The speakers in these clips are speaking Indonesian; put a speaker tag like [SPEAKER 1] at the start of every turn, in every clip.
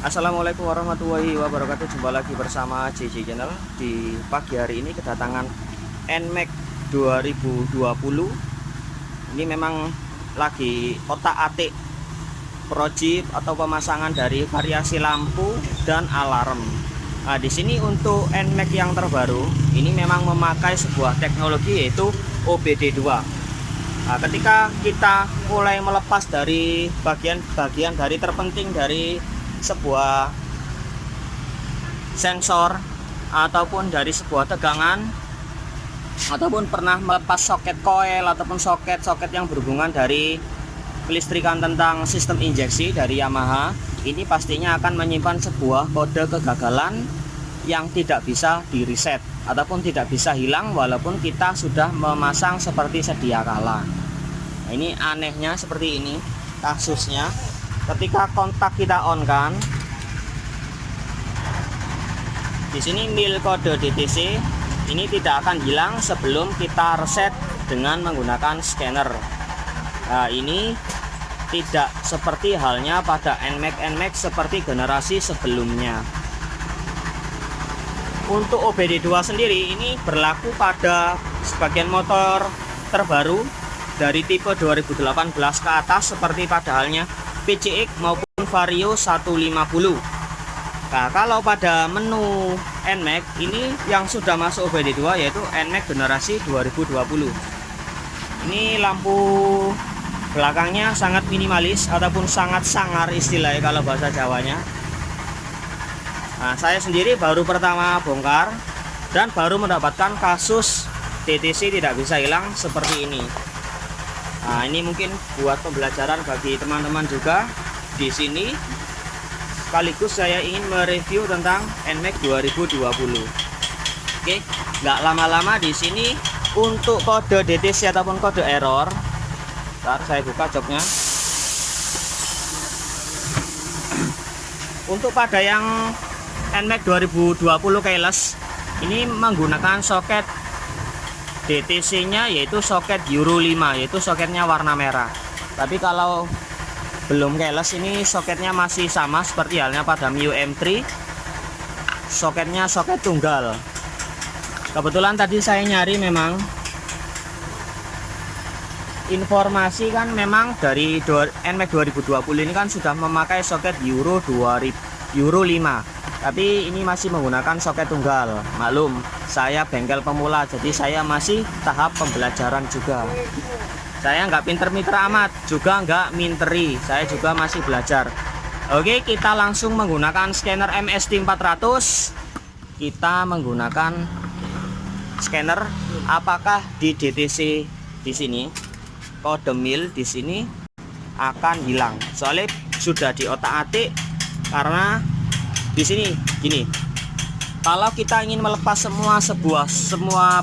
[SPEAKER 1] Assalamualaikum warahmatullahi wabarakatuh. Jumpa lagi bersama JJ Channel. Di pagi hari ini kedatangan NMAX 2020. Ini memang lagi otak-atik project atau pemasangan dari variasi lampu dan alarm. Nah, di sini untuk NMAX yang terbaru ini memang memakai sebuah teknologi yaitu OBD2. Nah, ketika kita mulai melepas dari bagian-bagian dari terpenting dari sebuah sensor ataupun dari sebuah tegangan, ataupun pernah melepas soket koil ataupun soket-soket yang berhubungan dari kelistrikan tentang sistem injeksi dari Yamaha, ini pastinya akan menyimpan sebuah kode kegagalan yang tidak bisa di reset ataupun tidak bisa hilang walaupun kita sudah memasang seperti sedia kala. Nah, ini anehnya seperti ini kasusnya. Ketika kontak kita on kan, di sini nil kode DTC ini tidak akan hilang sebelum kita reset dengan menggunakan scanner. Nah, ini tidak seperti halnya pada NMAX seperti generasi sebelumnya. Untuk OBD2 sendiri ini berlaku pada sebagian motor terbaru dari tipe 2018 ke atas seperti pada halnya PCX maupun Vario 150. Nah, kalau pada menu NMAX ini yang sudah masuk OBD2 yaitu NMAX generasi 2020. Ini lampu belakangnya sangat minimalis ataupun sangat sangar istilahnya kalau bahasa Jawanya. Nah, saya sendiri baru pertama bongkar dan baru mendapatkan kasus DTC tidak bisa hilang seperti ini. Nah, ini mungkin buat pembelajaran bagi teman-teman juga di sini. Sekaligus saya ingin mereview tentang NMAX 2020. Oke, nggak lama-lama di sini untuk kode DTC ataupun kode error. Ntar saya buka joknya. Untuk pada yang NMAX 2020 keyless ini menggunakan soket DTC-nya yaitu soket Euro 5, yaitu soketnya warna merah. Tapi kalau belum keyless ini soketnya masih sama seperti halnya pada Mio M3. Soketnya soket tunggal. Kebetulan tadi saya nyari memang informasi kan memang dari NMAX 2020 ini kan sudah memakai soket Euro 5. Tapi ini masih menggunakan soket tunggal. Maklum, saya bengkel pemula, jadi saya masih tahap pembelajaran juga. Saya nggak pinter-pinter amat, juga nggak minteri. Saya juga masih belajar. Oke, kita langsung menggunakan scanner MST400. Kita menggunakan scanner apakah di DTC di sini, kode mil di sini akan hilang. Soalnya sudah di otak-atik karena di sini gini, kalau kita ingin melepas semua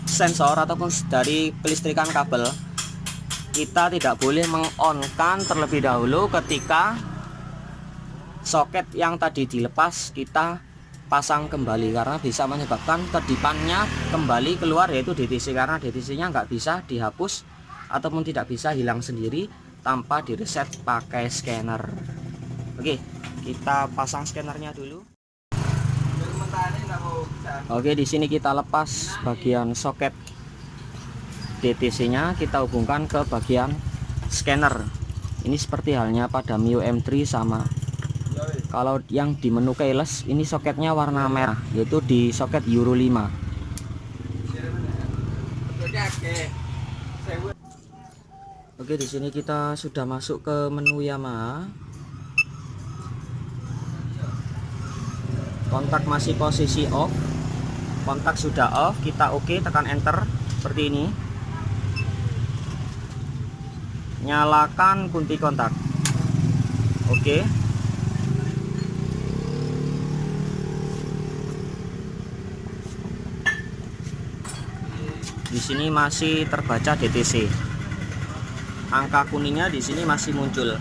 [SPEAKER 1] sensor ataupun dari kelistrikan kabel, kita tidak boleh meng-on-kan terlebih dahulu ketika soket yang tadi dilepas kita pasang kembali, karena bisa menyebabkan kedipannya kembali keluar yaitu DTC, karena DTC-nya nggak bisa dihapus ataupun tidak bisa hilang sendiri tanpa direset pakai scanner. Oke, kita pasang scannernya dulu. Oke, di sini kita lepas bagian soket DTC-nya, kita hubungkan ke bagian scanner. Ini seperti halnya pada Mio M3 sama. Kalau yang di menu keyless ini soketnya warna merah, yaitu di soket Euro 5. Oke, di sini kita sudah masuk ke menu Yamaha. Kontak masih posisi off, kontak sudah off, kita oke, tekan enter seperti ini. Nyalakan kunci kontak. Oke. Di sini masih terbaca DTC. Angka kuningnya di sini masih muncul.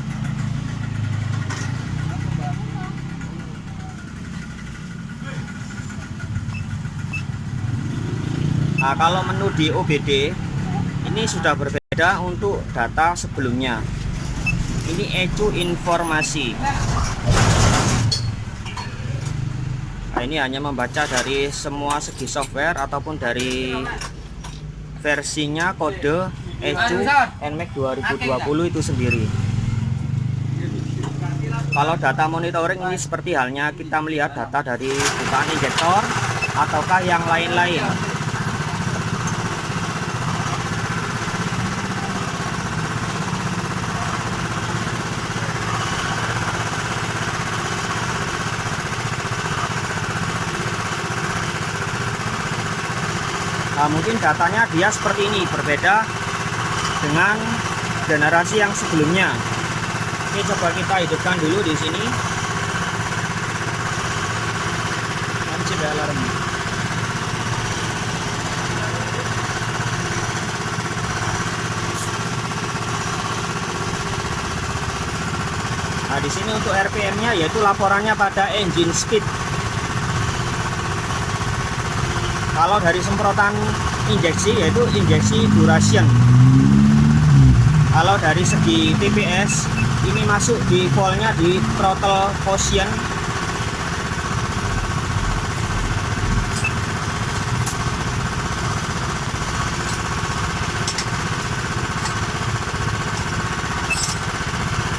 [SPEAKER 1] Nah, kalau menu di OBD ini sudah berbeda untuk data sebelumnya. Ini ECU informasi. ini hanya membaca dari semua segi software ataupun dari versinya kode ECU NMAX 2020 itu sendiri. Kalau data monitoring ini seperti halnya kita melihat data dari bukaan injektor ataukah yang lain-lain. Nah, mungkin datanya dia seperti ini, berbeda dengan generasi yang sebelumnya. Oke, coba kita hidupkan dulu di sini. Lancip alarm. Nah, di sini untuk RPM-nya yaitu laporannya pada engine speed. Kalau dari semprotan injeksi yaitu injeksi duration. Kalau dari segi TPS ini masuk di voltnya di throttle position.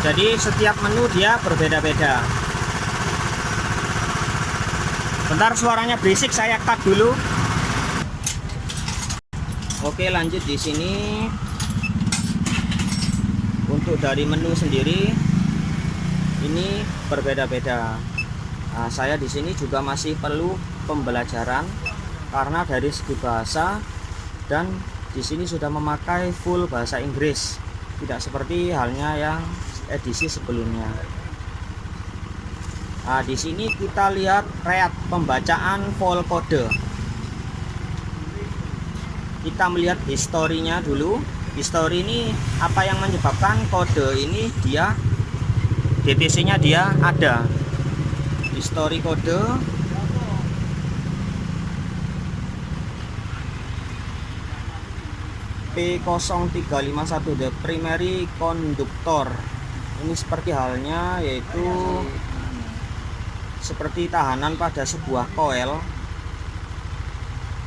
[SPEAKER 1] Jadi setiap menu dia berbeda-beda. Bentar, suaranya berisik, saya cut dulu. Oke, lanjut di sini. Untuk dari menu sendiri ini berbeda-beda. Nah, saya di sini juga masih perlu pembelajaran karena dari segi bahasa dan di sini sudah memakai full bahasa Inggris, tidak seperti halnya yang edisi sebelumnya. Nah, di sini kita lihat read pembacaan vol kode. Kita melihat historinya dulu. History ini apa yang menyebabkan kode ini dia DTC-nya dia ada. History kode P0351 the primary conductor. Ini seperti halnya yaitu seperti tahanan pada sebuah coil.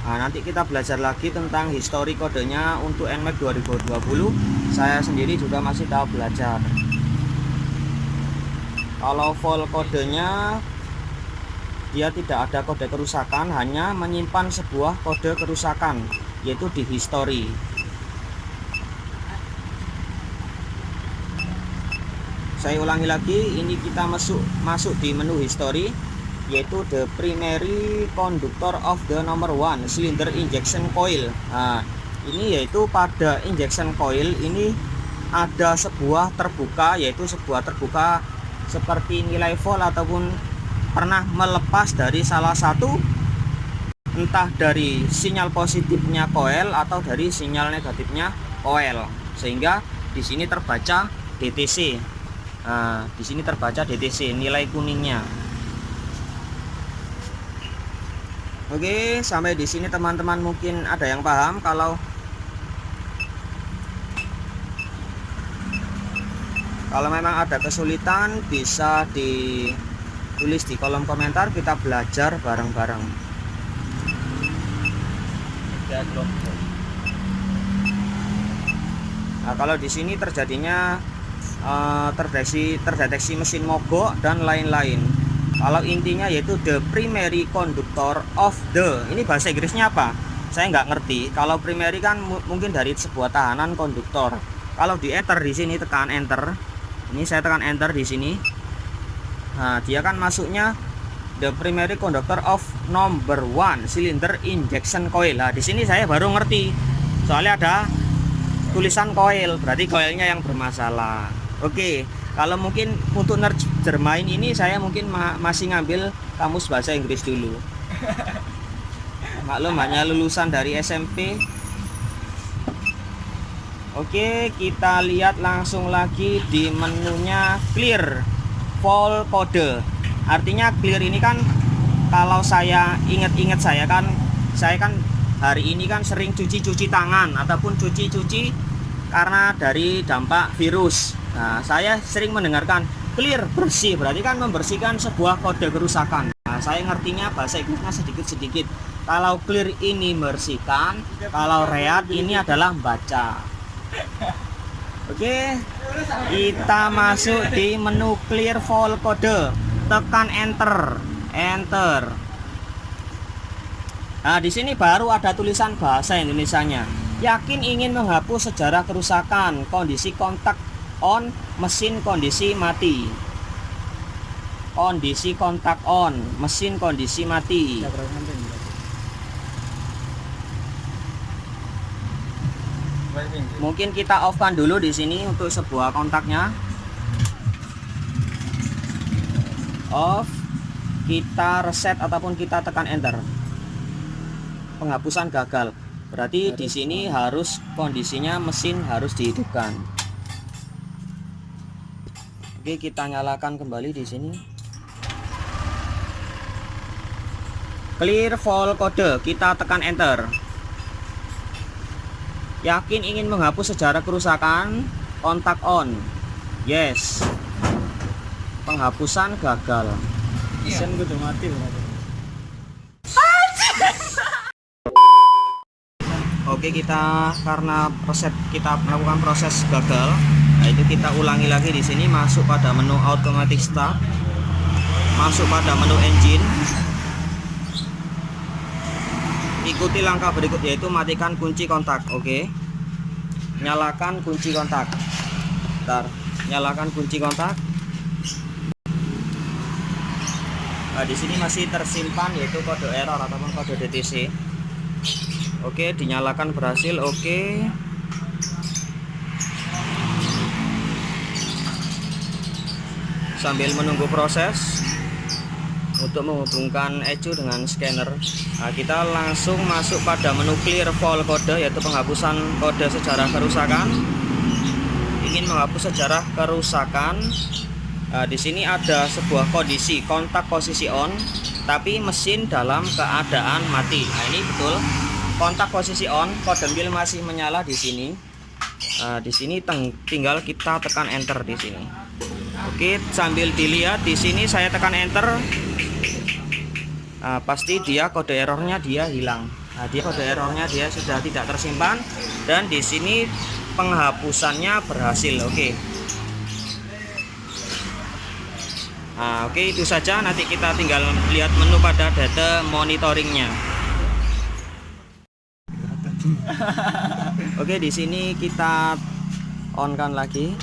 [SPEAKER 1] Nah, nanti kita belajar lagi tentang histori kodenya untuk NMAX 2020. Saya sendiri juga masih tahu belajar. Kalau vol kodenya dia tidak ada kode kerusakan, hanya menyimpan sebuah kode kerusakan yaitu di histori. Saya ulangi lagi, ini kita masuk di menu history yaitu the primary conductor of the number 1 cylinder injection coil. Nah, ini yaitu pada injection coil ini ada sebuah terbuka, yaitu sebuah terbuka seperti nilai volt ataupun pernah melepas dari salah satu, entah dari sinyal positifnya coil atau dari sinyal negatifnya coil, sehingga di sini terbaca DTC. Nah, di sini terbaca DTC, nilai kuningnya. Oke, sampai di sini teman-teman mungkin ada yang paham. Kalau memang ada kesulitan bisa ditulis di kolom komentar, kita belajar bareng-bareng. Nah, kalau di sini terjadinya terdeteksi mesin mogok dan lain-lain. Kalau intinya yaitu the primary conductor of the, ini bahasa Inggrisnya apa? Saya nggak ngerti. Kalau primary kan mungkin dari sebuah tahanan konduktor. Kalau di enter di sini tekan enter. Ini saya tekan enter di sini. Nah, dia kan masuknya the primary conductor of number 1 cylinder injection coil. Nah, di sini saya baru ngerti. Soalnya ada tulisan coil, berarti coilnya yang bermasalah. Oke. Kalau mungkin untuk nerd Jermain ini saya mungkin masih ngambil kamus bahasa Inggris dulu. Maklum hanya lulusan dari SMP. Oke, kita lihat langsung lagi di menunya clear vol kode. Artinya clear ini kan kalau saya ingat-ingat saya kan hari ini kan sering cuci tangan ataupun cuci karena dari dampak virus. Nah, saya sering mendengarkan clear, bersih, berarti kan membersihkan sebuah kode kerusakan. Nah, Nah, saya ngertinya bahasa Inggrisnya sedikit-sedikit. Kalau clear ini bersihkan, kalau read ini adalah membaca. Oke, kita masuk di menu clear file code, tekan enter. Nah, di sini baru ada tulisan bahasa Indonesianya. Yakin ingin menghapus sejarah kerusakan, kondisi kontak on, mesin kondisi mati. Kondisi kontak on, mesin kondisi mati. Mungkin kita off-kan dulu di sini untuk sebuah kontaknya. Off, kita reset ataupun kita tekan enter. Penghapusan gagal. Berarti di sini harus kondisinya mesin harus dihidupkan. Oke, kita nyalakan kembali di sini. Clear file code, kita tekan enter. Yakin ingin menghapus sejarah kerusakan, kontak on. Yes. Penghapusan gagal.
[SPEAKER 2] Mesin gue udah mati.
[SPEAKER 1] Oke, kita karena kita melakukan proses gagal. Nah, itu kita ulangi lagi di sini, masuk pada menu automatic start. Masuk pada menu engine. Ikuti langkah berikut, yaitu matikan kunci kontak. Oke. Nyalakan kunci kontak. Bentar, nyalakan kunci kontak. Nah, di sini masih tersimpan yaitu kode error ataupun kode DTC. Oke, dinyalakan berhasil. Oke. Sambil menunggu proses untuk menghubungkan ECU dengan scanner, nah, kita langsung masuk pada menu clear file code, yaitu penghapusan kode sejarah kerusakan. Ingin menghapus sejarah kerusakan. Nah, di sini ada sebuah kondisi kontak posisi on, tapi mesin dalam keadaan mati. Nah, ini betul. Kontak posisi on, kode mil masih menyala di sini. Nah, di sini tinggal kita tekan enter di sini. Oke, sambil dilihat di sini saya tekan enter. Nah, pasti dia kode errornya dia hilang. Nah, dia kode errornya dia sudah tidak tersimpan dan di sini penghapusannya berhasil. Oke. Nah, oke, itu saja. Nanti kita tinggal lihat menu pada data monitoringnya. Oke, di sini kita on kan lagi.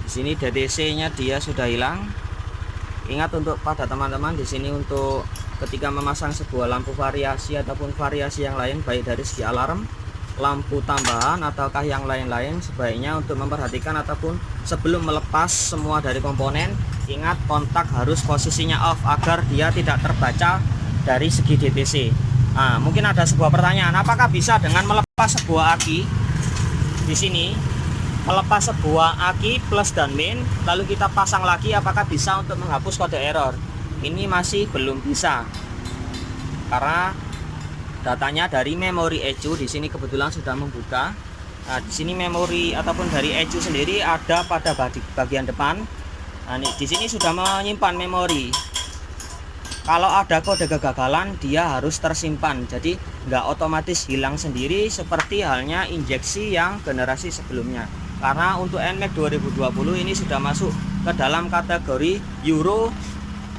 [SPEAKER 1] Di sini DTC-nya dia sudah hilang. Ingat untuk pada teman-teman di sini, untuk ketika memasang sebuah lampu variasi ataupun variasi yang lain, baik dari segi alarm, lampu tambahan ataukah yang lain-lain, sebaiknya untuk memperhatikan ataupun sebelum melepas semua dari komponen, ingat kontak harus posisinya off agar dia tidak terbaca dari segi DTC. Nah, mungkin ada sebuah pertanyaan, apakah bisa dengan melepas sebuah aki di sini? Melepas sebuah aki plus dan min lalu kita pasang lagi, apakah bisa untuk menghapus kode error? Ini masih belum bisa karena datanya dari memori ECU di sini kebetulan sudah membuka. Nah, di sini memori ataupun dari ECU sendiri ada pada bagian depan. Nah, di sini sudah menyimpan memori. Kalau ada kode kegagalan dia harus tersimpan, jadi nggak otomatis hilang sendiri seperti halnya injeksi yang generasi sebelumnya. Karena untuk NMAX 2020 ini sudah masuk ke dalam kategori Euro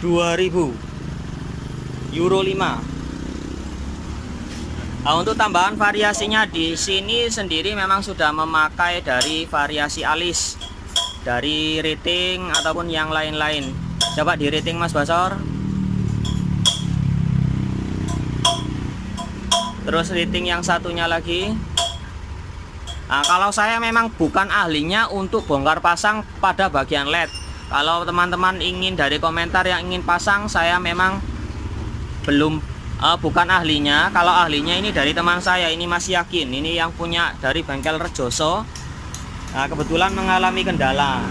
[SPEAKER 1] 2000, Euro 5. Nah, untuk tambahan variasinya di sini sendiri memang sudah memakai dari variasi alis, dari rating ataupun yang lain-lain. Coba di rating Mas Basor. Terus rating yang satunya lagi. Nah, kalau saya memang bukan ahlinya untuk bongkar pasang pada bagian LED. Kalau teman-teman ingin dari komentar yang ingin pasang, saya memang bukan ahlinya. Kalau ahlinya ini dari teman saya, ini Mas Yakin, ini yang punya dari bengkel Rejoso. Nah, kebetulan mengalami kendala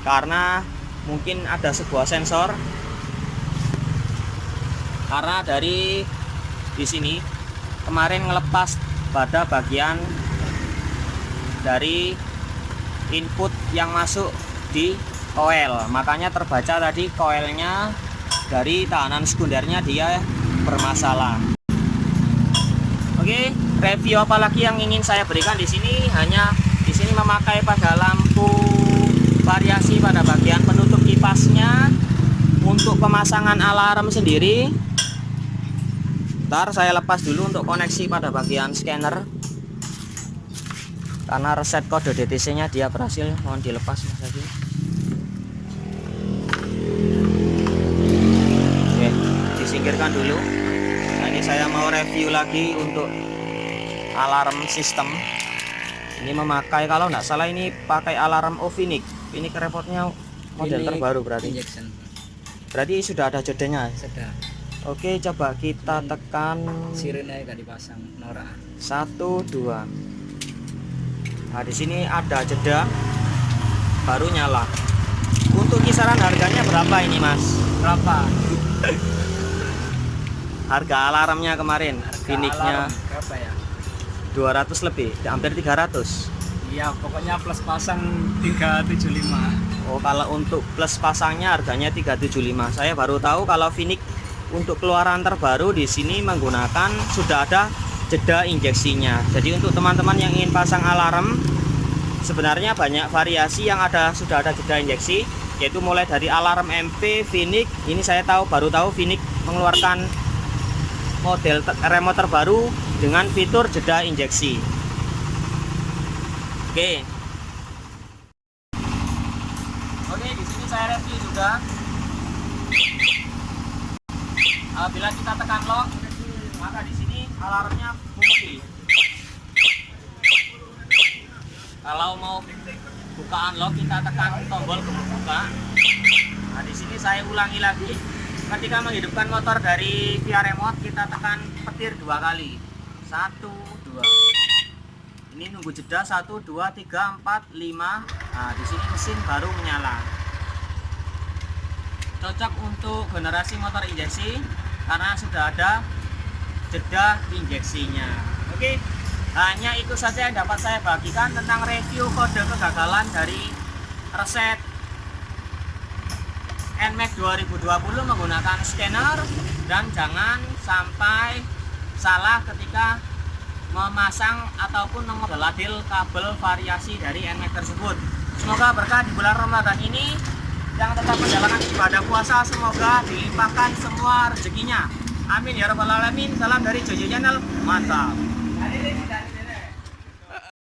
[SPEAKER 1] karena mungkin ada sebuah sensor. Karena dari di sini kemarin ngelepas pada bagian dari input yang masuk di koil, makanya terbaca tadi koilnya dari tahanan sekundernya dia bermasalah. Oke, review apalagi yang ingin saya berikan di sini, hanya di sini memakai pada lampu variasi pada bagian penutup kipasnya. Untuk pemasangan alarm sendiri, ntar saya lepas dulu untuk koneksi pada bagian scanner, karena reset kode DTC nya dia berhasil. Mohon dilepas Mas Adi. Oke, disingkirkan dulu. Nah, ini saya mau review lagi untuk alarm sistem. Ini memakai, kalau nggak salah ini pakai alarm Ovinik. Ini repotnya model terbaru berarti.
[SPEAKER 2] Injection.
[SPEAKER 1] Berarti sudah ada jedanya.
[SPEAKER 2] Sudah.
[SPEAKER 1] Oke, coba kita tekan
[SPEAKER 2] Sirene gak dipasang norak.
[SPEAKER 1] 1 2. Nah, di sini ada jeda baru nyala. Untuk kisaran harganya berapa ini, Mas?
[SPEAKER 2] Berapa?
[SPEAKER 1] Harga alarmnya kemarin, Finiknya
[SPEAKER 2] berapa ya?
[SPEAKER 1] 200 lebih, hampir 300.
[SPEAKER 2] Iya, pokoknya plus pasang 375.
[SPEAKER 1] Oh, kalau untuk plus pasangnya harganya 375. Saya baru tahu kalau Finik untuk keluaran terbaru di sini menggunakan sudah ada jeda injeksinya. Jadi untuk teman-teman yang ingin pasang alarm, sebenarnya banyak variasi yang ada, sudah ada jeda injeksi, yaitu mulai dari alarm MP, Finik. Ini saya baru tahu Finik mengeluarkan model remote terbaru dengan fitur jeda injeksi. Oke. Oke, di sini saya review juga. Bila kita tekan lock, maka di sini alarmnya fungsi. Kalau mau buka unlock, kita tekan tombol buka. Nah, di sini saya ulangi lagi. Ketika menghidupkan motor dari via remote, kita tekan petir 2 kali. 1 2. Ini nunggu jeda 1 2 3 4 5. Nah, di sini mesin baru menyala. Cocok untuk generasi motor injeksi karena sudah ada jeda injeksinya. Oke, hanya itu saja yang dapat saya bagikan tentang review kode kegagalan dari reset NMAX 2020 menggunakan scanner. Dan jangan sampai salah ketika memasang ataupun mengolah-adil kabel variasi dari NMAX tersebut. Semoga berkah di bulan Ramadan ini, yang tetap menjalankan ibadah puasa, semoga dilimpahkan semua rezekinya. Amin ya rabbal alamin. Salam dari Jojo Channel, mantap.